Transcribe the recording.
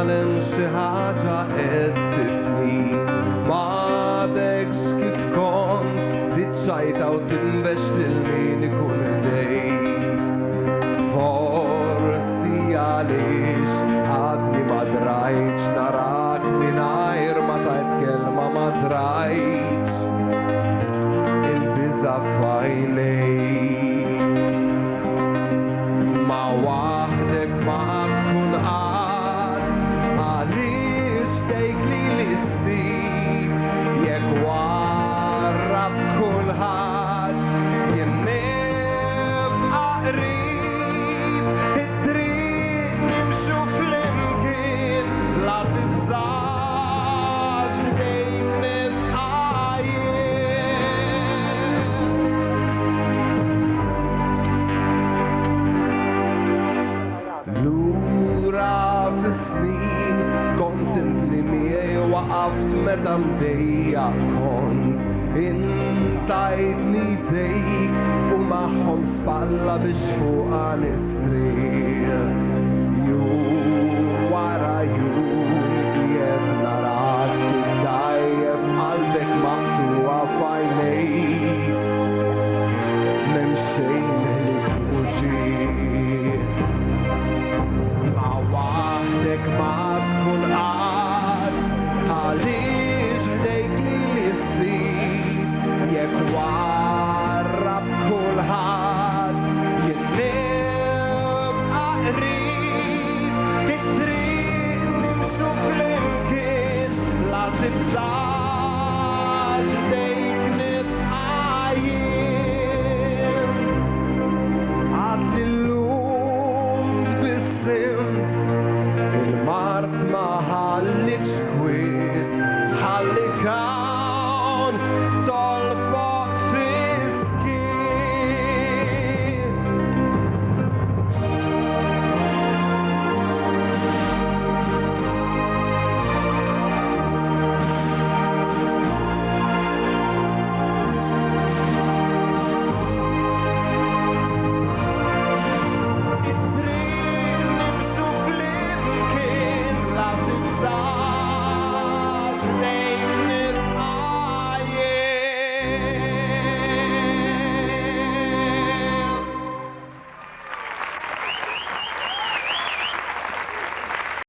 nalem xi ħaġa qed tifni m'għadekx kif kont tiċċajta u tinbex lil min ikun dej. Forsi għaliex għadni ma drajtx narak mingħajr ma tajt kelma ma drajtx il-biża' f'għajnejk. Ma waħdek ma tkun qatt għaliex tgħid li issir jekk wara b'kulħadd jien nibqa' qrib it-triq nimxu flimkien la tibżax li dejjem nibqa' jien. Lura fis-snin kont int li miegħi waqaft meta mdejja kont intajtni jdejk u magħhom spalla biex fuqha nistrieħ.